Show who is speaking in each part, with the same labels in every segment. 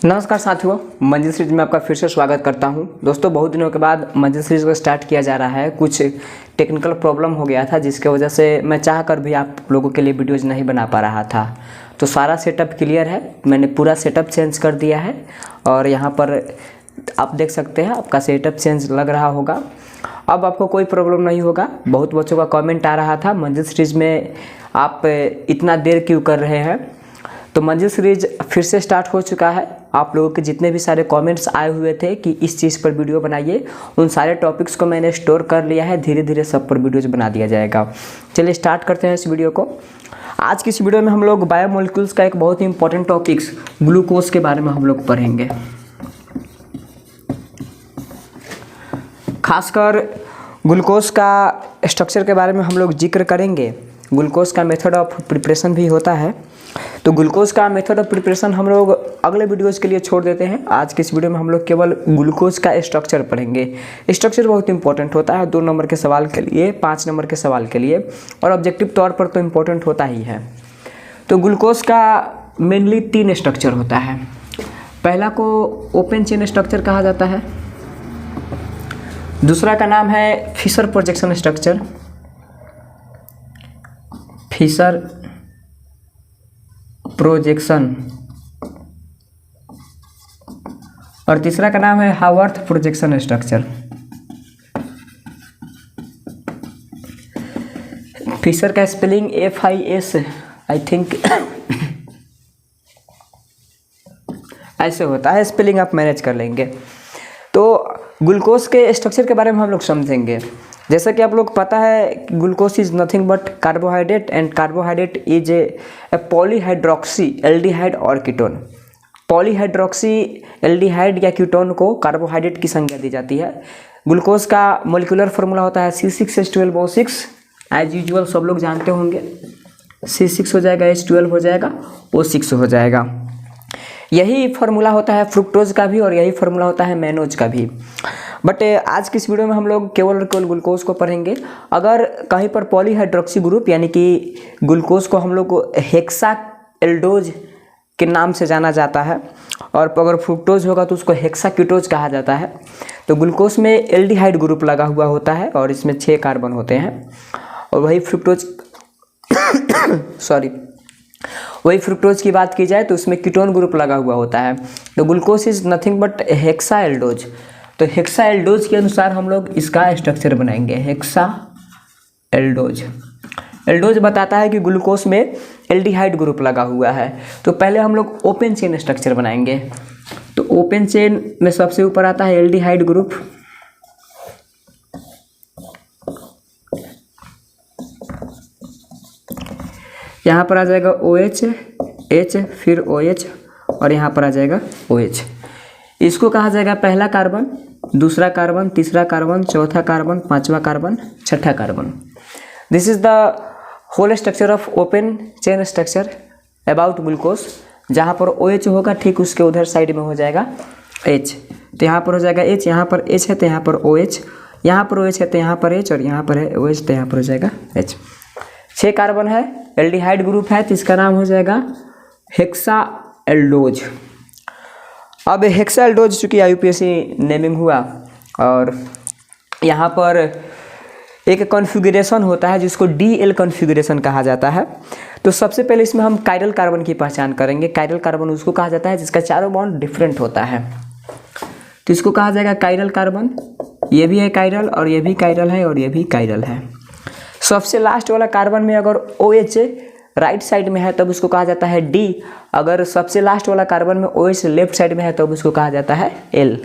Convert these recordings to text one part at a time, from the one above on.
Speaker 1: नमस्कार साथियों, मंजिल सीरीज में आपका फिर से स्वागत करता हूं। दोस्तों, बहुत दिनों के बाद मंजिल सीरीज को स्टार्ट किया जा रहा है। कुछ टेक्निकल प्रॉब्लम हो गया था जिसके वजह से मैं चाह कर भी आप लोगों के लिए वीडियोज़ नहीं बना पा रहा था। तो सारा सेटअप क्लियर है, मैंने पूरा सेटअप चेंज कर दिया है और यहाँ पर आप देख सकते हैं आपका सेटअप चेंज लग रहा होगा। अब आपको कोई प्रॉब्लम नहीं होगा। बहुत बच्चों का कमेंट आ रहा था मंजिल सीरीज में आप इतना देर क्यों कर रहे हैं। तो मंजिल सीरीज फिर से स्टार्ट हो चुका है। आप लोगों के जितने भी सारे कमेंट्स आए हुए थे कि इस चीज़ पर वीडियो बनाइए, उन सारे टॉपिक्स को मैंने स्टोर कर लिया है। धीरे धीरे सब पर वीडियोज बना दिया जाएगा। चलिए स्टार्ट करते हैं इस वीडियो को। आज की इस वीडियो में हम लोग बायोमोलिक्यूल्स का एक बहुत ही इंपॉर्टेंट टॉपिक्स ग्लूकोज के बारे में हम लोग पढ़ेंगे। खासकर ग्लूकोज का स्ट्रक्चर के बारे में हम लोग जिक्र करेंगे। ग्लूकोज का मेथड ऑफ प्रिपरेशन भी होता है, तो ग्लूकोज का मेथड ऑफ प्रिपरेशन हम लोग अगले वीडियोस के लिए छोड़ देते हैं। आज के इस वीडियो में हम लोग केवल ग्लूकोज का स्ट्रक्चर पढ़ेंगे। स्ट्रक्चर बहुत इंपॉर्टेंट होता है 2 नंबर के सवाल के लिए, 5 नंबर के सवाल के लिए, और ऑब्जेक्टिव तौर पर तो इम्पोर्टेंट होता ही है। तो ग्लूकोज का मेनली 3 स्ट्रक्चर होता है। पहला को ओपन चेन स्ट्रक्चर कहा जाता है, दूसरा का नाम है Fischer projection structure, Fischer projection, और तीसरा का नाम है हावर्थ प्रोजेक्शन स्ट्रक्चर। फिशर का स्पेलिंग FIS आई थिंक ऐसे होता है, स्पेलिंग आप मैनेज कर लेंगे। तो ग्लूकोज के स्ट्रक्चर के बारे में हम लोग समझेंगे। जैसा कि आप लोग पता है glucose is nothing but carbohydrate, and carbohydrate is a polyhydroxy aldehyde और कीटोन। पॉलीहाइड्रोक्सी एल्डिहाइड या कीटोन को कार्बोहाइड्रेट की संज्ञा दी जाती है। ग्लूकोज का मोलिकुलर फार्मूला होता है C6H12O6। एज यूजुअल सब लोग जानते होंगे, C6 हो जाएगा, H12 हो जाएगा, O6 हो जाएगा। यही फार्मूला होता है फ्रुक्टोज का भी और यही फार्मूला होता है मैनोज का भी। बट आज की इस वीडियो में हम लोग केवल और केवल ग्लूकोज को पढ़ेंगे। अगर कहीं पर पॉलीहाइड्रोक्सी ग्रुप यानी कि ग्लूकोज को हम लोग हेक्सा एल्डोज के नाम से जाना जाता है, और अगर फ्रुक्टोज होगा तो उसको हेक्सा कीटोज कहा जाता है। तो ग्लूकोज में एल्डिहाइड ग्रुप लगा हुआ होता है और इसमें 6 कार्बन होते हैं, और वही फ्रुक्टोज वही फ्रुक्टोज की बात की जाए तो उसमें कीटोन ग्रुप लगा हुआ होता है। तो glucose is nothing but hexa aldose. तो हेक्सा एल्डोज के अनुसार हम लोग इसका स्ट्रक्चर बनाएंगे। हेक्सा एल्डोज, एल्डोज बताता है कि ग्लूकोज में एल्डिहाइड ग्रुप लगा हुआ है। तो पहले हम लोग ओपन चेन स्ट्रक्चर बनाएंगे। तो ओपन चेन में सबसे ऊपर आता है एल्डिहाइड ग्रुप, यहाँ पर आ जाएगा OH, H, फिर OH, और यहाँ पर आ जाएगा OH। इसको कहा जाएगा पहला कार्बन, दूसरा कार्बन, तीसरा कार्बन, चौथा कार्बन, 5वां कार्बन, 6ठा carbon. This is the whole structure of open chain structure about glucose. जहाँ पर OH होगा ठीक उसके उधर साइड में हो जाएगा H। तो यहाँ पर हो जाएगा H, यहाँ पर H है तो यहाँ पर OH, यहाँ पर OH है तो यहाँ पर H, और यहाँ पर है OH तो यहाँ पर हो जाएगा H। 6 कार्बन है, एल्डिहाइड ग्रुप है, तो इसका नाम हो जाएगा हेक्सा एल्डोज। अब हेक्सा एल्डोज चूँकि IUPAC नेमिंग हुआ, और यहाँ पर एक कॉन्फ़िगरेशन होता है जिसको DL कॉन्फ़िगरेशन कहा जाता है। तो सबसे पहले इसमें हम कायरल कार्बन की पहचान करेंगे। कायरल कार्बन उसको कहा जाता है जिसका चारों बॉन्ड डिफरेंट होता है, तो इसको कहा जाएगा कायरल कार्बन। ये भी है कायरल, और ये भी कायरल है, और ये भी कायरल है। सबसे लास्ट वाला कार्बन में अगर OH राइट साइड में है तब उसको कहा जाता है D। अगर सबसे लास्ट वाला कार्बन में OH लेफ्ट साइड में है तब उसको कहा जाता है L।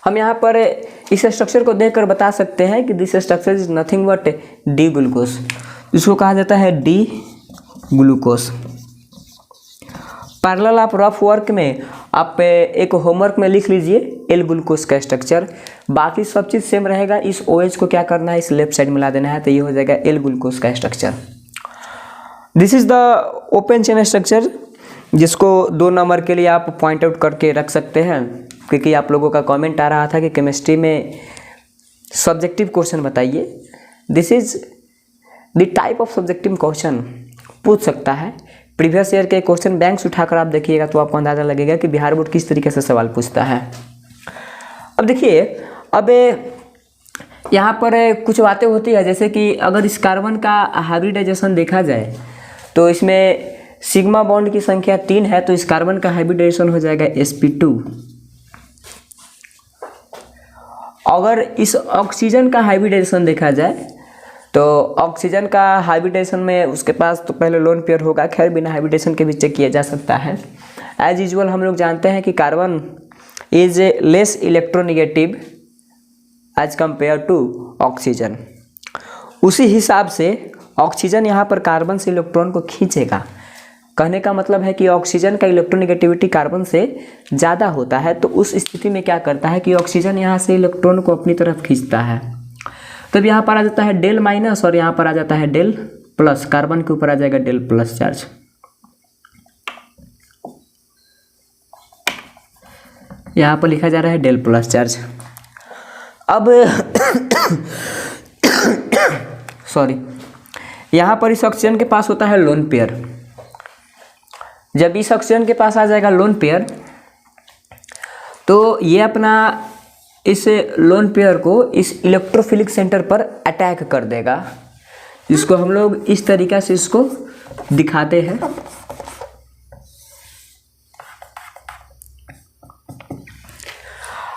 Speaker 1: हम यहाँ पर इस स्ट्रक्चर को देखकर बता सकते हैं कि this structure is nothing but D glucose. इसको कहा जाता है D ग्लूकोज। पैरेलल आप रफ वर्क में आप एक होमवर्क में लिख लीजिए L ग्लूकोज का स्ट्रक्चर। बाकी सब चीज़ सेम रहेगा। इस OH को क्या करना है, इस लेफ्ट साइड में ला देना है, तो ये हो जाएगा L ग्लूकोज का structure. This is the open chain structure, जिसको 2 नंबर के लिए आप पॉइंट आउट करके रख सकते हैं, क्योंकि आप लोगों का कमेंट आ रहा था कि केमिस्ट्री में सब्जेक्टिव क्वेश्चन बताइए। This is the type of subjective question पूछ सकता है प्रीवियस ईयर के क्वेश्चन बैंक्स उठाकर आप देखिएगा तो आपको अंदाज़ा लगेगा कि बिहार बोर्ड किस तरीके से सवाल पूछता है। अब देखिए, अब यहाँ पर कुछ बातें होती है, जैसे कि अगर इस कार्बन का हाइब्रिडाइजेशन देखा जाए तो इसमें सिग्मा बॉन्ड की संख्या 3 है, तो इस कार्बन का हाइब्रिडाइजेशन हो जाएगा sp2। अगर इस ऑक्सीजन का हाइब्रिडाइजेशन देखा जाए तो ऑक्सीजन का हाइब्रिडाइजेशन में उसके पास तो पहले लोन पेयर होगा, खैर बिना हाइब्रिडाइजेशन के भी चेक किया जा सकता है। एज यूजुअल हम लोग जानते हैं कि carbon is less electronegative as compare to oxygen. उसी हिसाब से ऑक्सीजन यहाँ पर कार्बन से इलेक्ट्रॉन को खींचेगा। कहने का मतलब है कि ऑक्सीजन का इलेक्ट्रोनेगेटिविटी कार्बन से ज़्यादा होता है, तो उस स्थिति में क्या करता है कि ऑक्सीजन यहाँ से इलेक्ट्रॉन को अपनी तरफ खींचता है। तब यहाँ पर आ जाता है डेल माइनस और यहाँ पर आ जाता है डेल प्लस, कार्बन के ऊपर आ जाएगा डेल प्लस चार्ज। यहाँ पर लिखा जा रहा है डेल प्लस चार्ज। अब सॉरी, यहाँ पर इस ऑक्सीजन के पास होता है लोन पेयर। जब इस ऑक्सीजन के पास आ जाएगा लोन पेयर तो ये अपना इस लोन पेयर को इस इलेक्ट्रोफिलिक सेंटर पर अटैक कर देगा, जिसको हम लोग इस तरीक़ा से इसको दिखाते हैं।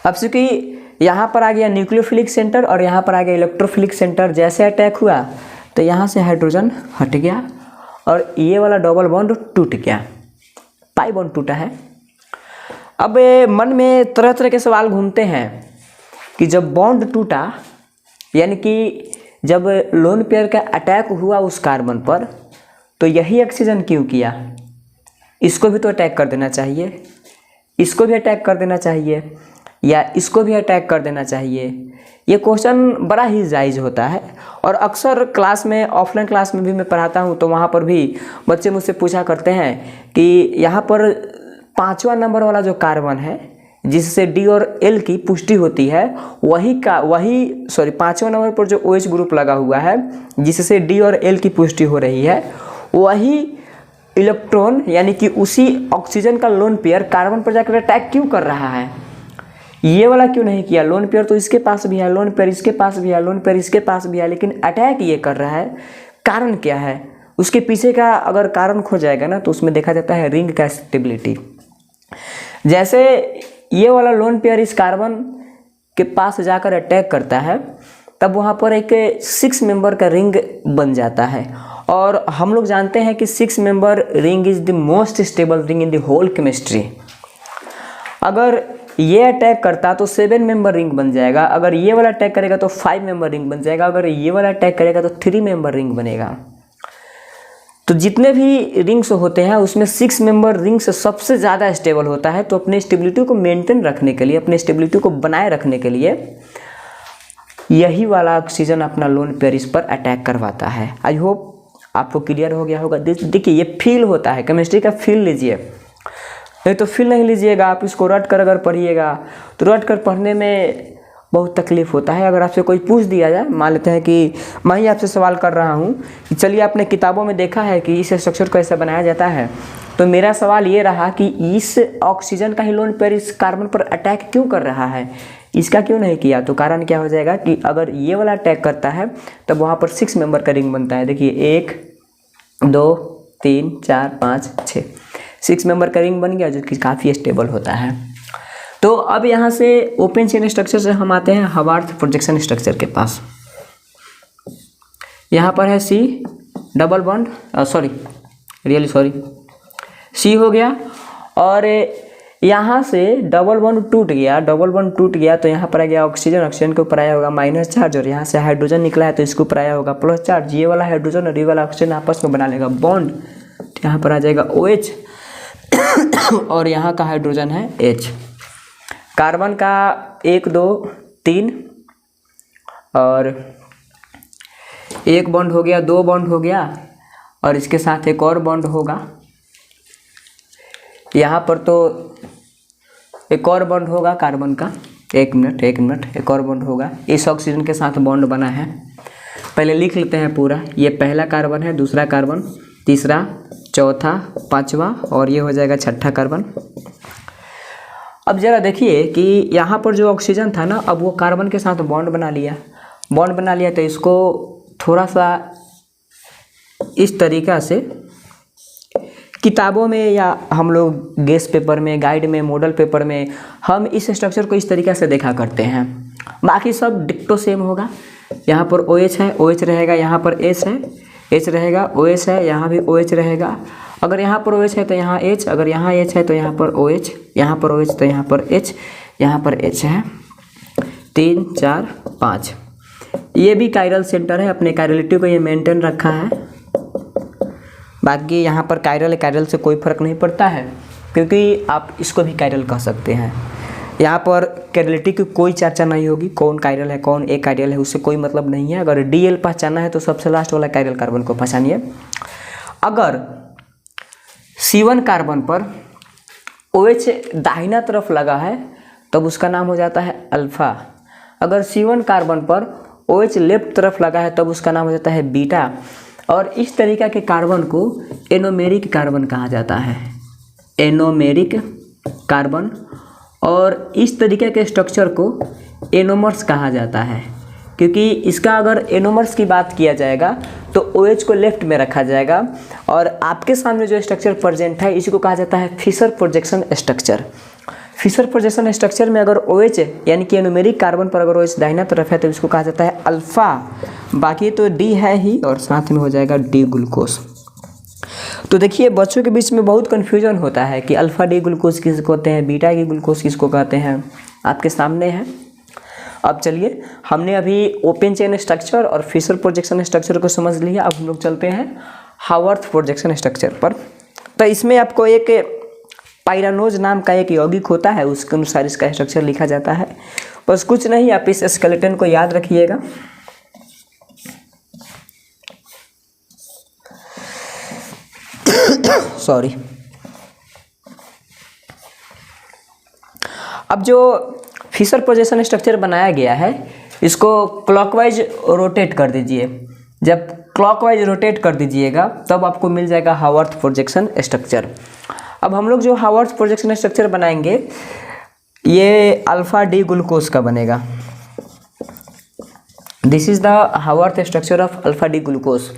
Speaker 1: अब चूंकि यहाँ पर आ गया न्यूक्लियोफिलिक सेंटर और यहाँ पर आ गया इलेक्ट्रोफिलिक सेंटर, जैसे अटैक हुआ तो यहाँ से हाइड्रोजन हट गया और ये वाला डबल बॉन्ड टूट गया, पाई बॉन्ड टूटा है। अब मन में तरह तरह के सवाल घूमते हैं कि जब बॉन्ड टूटा, यानी कि जब लोन पेयर का अटैक हुआ उस कार्बन पर, तो यही ऑक्सीजन क्यों किया? इसको भी तो अटैक कर देना चाहिए, इसको भी अटैक कर देना चाहिए, या इसको भी अटैक कर देना चाहिए। ये क्वेश्चन बड़ा ही जायज़ होता है और अक्सर क्लास में, ऑफलाइन क्लास में भी मैं पढ़ाता हूँ तो वहाँ पर भी बच्चे मुझसे पूछा करते हैं कि यहाँ पर 5वां नंबर वाला जो कार्बन है जिससे डी और एल की पुष्टि होती है, वही 5वां नंबर पर जो OH ग्रुप लगा हुआ है जिससे डी और एल की पुष्टि हो रही है, वही इलेक्ट्रॉन यानी कि उसी ऑक्सीजन का लोन पेयर कार्बन पर जाकर अटैक क्यों कर रहा है? ये वाला क्यों नहीं किया? लोन पेयर तो इसके पास भी है, लोन पेयर इसके पास भी है, लोन पेयर इसके पास भी है, लेकिन अटैक ये कर रहा है। कारण क्या है? उसके पीछे का अगर कारण खो जाएगा ना तो उसमें देखा जाता है रिंग का स्टेबिलिटी। जैसे ये वाला लोन पेयर इस कार्बन के पास जाकर अटैक करता है, तब वहाँ पर एक 6 मेंबर का रिंग बन जाता है और हम लोग जानते हैं कि 6 member ring is the most stable ring in the whole chemistry. अगर ये अटैक करता तो 7 मेंबर रिंग बन जाएगा, अगर ये वाला अटैक करेगा तो 5 मेंबर रिंग बन जाएगा, अगर ये वाला अटैक करेगा तो 3 मेंबर रिंग बनेगा। तो जितने भी रिंग्स होते हैं उसमें 6 मेंबर रिंग से सबसे ज़्यादा स्टेबल होता है। तो अपने स्टेबिलिटी को मेंटेन रखने के लिए, अपने स्टेबिलिटी को बनाए रखने के लिए यही वाला ऑक्सीजन अपना लोन पेयर इस पर अटैक करवाता है। आई होप आपको क्लियर हो गया होगा। देखिए ये फील होता है, केमिस्ट्री का फील लीजिए, नहीं तो फील नहीं लीजिएगा आप इसको रट कर अगर पढ़िएगा तो रट कर पढ़ने में बहुत तकलीफ होता है। अगर आपसे कोई पूछ दिया जाए, मान लेते हैं कि मैं ही आपसे सवाल कर रहा हूँ कि चलिए आपने किताबों में देखा है कि इस स्ट्रक्चर को ऐसा बनाया जाता है, तो मेरा सवाल ये रहा कि इस ऑक्सीजन का ही लोन पेयर इस कार्बन पर अटैक क्यों कर रहा है, इसका क्यों नहीं किया? तो कारण क्या हो जाएगा कि अगर ये वाला अटैक करता है तब वहाँ पर 6 मेंबर का रिंग बनता है। देखिए 1 2 3 4 5 6 6 मेंबर का रिंग बन गया जो कि काफ़ी स्टेबल होता है। तो अब यहाँ से ओपन चेन स्ट्रक्चर से हम आते हैं हवार्थ प्रोजेक्शन स्ट्रक्चर के पास। यहाँ पर है C डबल बॉन्ड, C हो गया और यहाँ से डबल बॉन्ड टूट गया, तो यहाँ पर आ गया ऑक्सीजन के ऊपर आया होगा माइनस चार्ज और यहाँ से हाइड्रोजन निकला है तो इसके ऊपर आया होगा प्लस चार्ज। ये वाला हाइड्रोजन और ये वाला ऑक्सीजन आपस में बना लेगा बॉन्ड, यहाँ पर आ जाएगा OH और यहाँ का हाइड्रोजन है H। कार्बन का 1 2 3 और 1 बॉन्ड हो गया, 2 बॉन्ड हो गया और इसके साथ एक और बॉन्ड होगा। यहाँ पर तो एक और बॉन्ड होगा कार्बन का, एक मिनट एक और बॉन्ड होगा। इस ऑक्सीजन के साथ बॉन्ड बना है, पहले लिख लेते हैं पूरा। ये पहला कार्बन है, दूसरा कार्बन, तीसरा, चौथा, पांचवा और ये हो जाएगा छठा कार्बन। अब ज़रा देखिए कि यहाँ पर जो ऑक्सीजन था ना, अब वो कार्बन के साथ बॉन्ड बना लिया। बॉन्ड बना लिया तो इसको थोड़ा सा इस तरीक़ा से किताबों में या हम लोग गेस्ट पेपर में, गाइड में, मॉडल पेपर में हम इस स्ट्रक्चर को इस तरीक़ा से देखा करते हैं। बाकी सब डिक्टो सेम होगा। यहाँ पर OH है, OH रहेगा, यहाँ पर H है, H रहेगा, OH है, यहाँ भी OH रहेगा। अगर यहाँ पर OH है तो यहाँ H, अगर यहाँ H है तो यहाँ पर OH, यहाँ पर OH तो यहाँ पर H, यहाँ पर H है। 3, 4, 5। ये भी कायरल सेंटर है, अपने कायरलिटी को ये मेंटेन रखा है। बाकी यहाँ पर कायरल से कोई फ़र्क नहीं पड़ता है, क्योंकि आप इसको भी कायरल कह सकते हैं। यहाँ पर कायरलिटी की कोई चर्चा नहीं होगी, कौन कायरल है कौन एक कायरल है, उससे कोई मतलब नहीं है। अगर DL पहचानना है तो सबसे लास्ट वाला कायरल कार्बन को पहचानिए। अगर C1 कार्बन पर OH दाहिना तरफ लगा है तब उसका नाम हो जाता है अल्फ़ा। अगर C1 कार्बन पर OH लेफ्ट तरफ लगा है तब उसका नाम हो जाता है बीटा। और इस तरीक़ा के कार्बन को एनोमेरिक कार्बन कहा जाता है, एनोमेरिक कार्बन। और इस तरीके के स्ट्रक्चर को एनोमर्स कहा जाता है, क्योंकि इसका अगर एनोमर्स की बात किया जाएगा तो OH को लेफ्ट में रखा जाएगा। और आपके सामने जो स्ट्रक्चर प्रेजेंट है इसी को कहा जाता है Fischer projection structure. Fischer projection structure में अगर OH यानी कि एनोमेरिक कार्बन पर अगर OH दाहिना तरफ है तो इसको कहा जाता है अल्फ़ा। बाकी तो D है ही और साथ में हो जाएगा D ग्लूकोज। तो देखिए बच्चों के बीच में बहुत कन्फ्यूजन होता है कि अल्फ़ा D ग्लूकोज किसको कहते हैं, बीटा D ग्लूकोज किसको कहते हैं, आपके सामने है। अब चलिए, हमने अभी ओपन चेन स्ट्रक्चर और फिशर प्रोजेक्शन स्ट्रक्चर को समझ लिया। अब हम लोग चलते हैं हावर्थ प्रोजेक्शन स्ट्रक्चर पर। तो इसमें आपको एक पायरानोज नाम का एक यौगिक होता है, उसके अनुसार इसका स्ट्रक्चर लिखा जाता है। बस कुछ नहीं, आप इस स्केलेटन को याद रखिएगा। सॉरी। अब जो फिशर प्रोजेक्शन स्ट्रक्चर बनाया गया है इसको क्लॉकवाइज रोटेट कर दीजिए। जब क्लॉकवाइज रोटेट कर दीजिएगा तब आपको मिल जाएगा हावर्थ प्रोजेक्शन स्ट्रक्चर। अब हम लोग जो हावर्थ प्रोजेक्शन स्ट्रक्चर बनाएंगे ये अल्फ़ा D ग्लूकोज का बनेगा। This is the Haworth structure of alpha D glucose.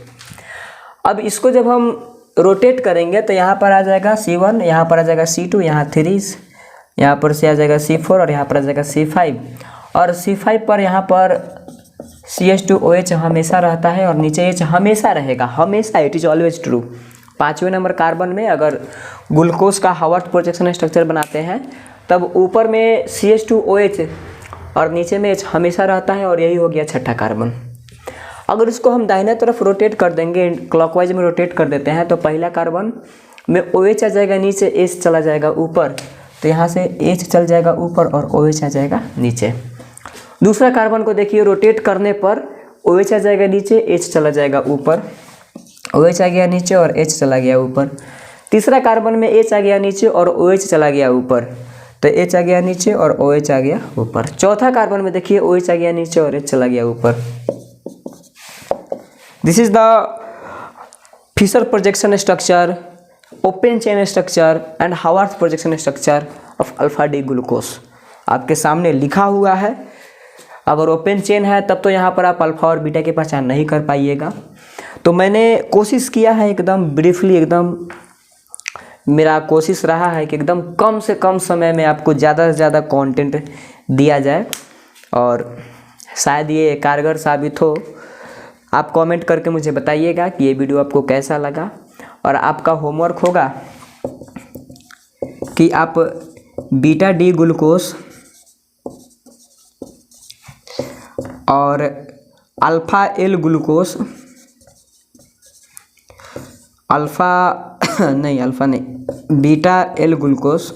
Speaker 1: अब इसको जब हम रोटेट करेंगे तो यहाँ पर आ जाएगा C1, यहाँ पर आ जाएगा C2, यहाँ 3, यहाँ पर से आ जाएगा C4 और यहाँ पर आ जाएगा C5। और C5 पर यहाँ पर CH2OH हमेशा रहता है और नीचे H हमेशा रहेगा, हमेशा, इट इज़ ऑलवेज ट्रू। 5वें नंबर कार्बन में अगर ग्लूकोज का हावर्थ प्रोजेक्शन स्ट्रक्चर बनाते हैं तब ऊपर में CH2OH और नीचे में H हमेशा रहता है, और यही हो गया छठा कार्बन। अगर इसको हम दाहिने तरफ रोटेट कर देंगे, क्लॉकवाइज में रोटेट कर देते हैं, तो पहला कार्बन में OH आ जाएगा नीचे, H चला जाएगा ऊपर, तो यहाँ से H चल जाएगा ऊपर और OH आ जाएगा नीचे। दूसरा कार्बन को देखिए, रोटेट करने पर OH आ जाएगा नीचे, H चला जाएगा ऊपर, OH आ गया नीचे और H चला गया ऊपर। तीसरा कार्बन में H आ गया नीचे और OH चला गया ऊपर, तो H आ गया नीचे और OH आ गया ऊपर। चौथा कार्बन में देखिए OH आ गया नीचे और H चला गया ऊपर। This is the Fischer projection structure, open chain structure and Haworth projection structure of alpha D glucose. आपके सामने लिखा हुआ है। अगर ओपन चेन है तब तो यहाँ पर आप अल्फा और बीटा की पहचान नहीं कर पाइएगा। तो मैंने कोशिश किया है एकदम ब्रीफली, एकदम मेरा कोशिश रहा है कि एकदम कम से कम समय में आपको ज़्यादा से ज़्यादा कंटेंट दिया जाए और शायद ये कारगर साबित हो। आप कमेंट करके मुझे बताइएगा कि ये वीडियो आपको कैसा लगा। और आपका होमवर्क होगा कि आप बीटा D ग्लूकोज और alpha L glucose, beta L glucose,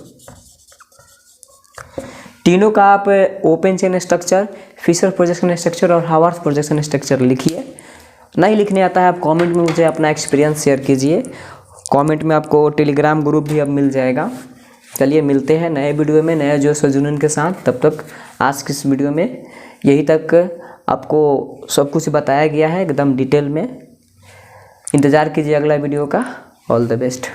Speaker 1: तीनों का आप open chain structure, Fischer projection structure और हावर्थ प्रोजेक्शन स्ट्रक्चर लिखिए। नहीं लिखने आता है आप कमेंट में मुझे अपना एक्सपीरियंस शेयर कीजिए। कमेंट में आपको टेलीग्राम ग्रुप भी अब मिल जाएगा। चलिए मिलते हैं नए वीडियो में नए जोश और जुनून के साथ। तब तक आज की इस वीडियो में यही तक आपको सब कुछ बताया गया है एकदम डिटेल में। इंतज़ार कीजिए अगला वीडियो का। All the best.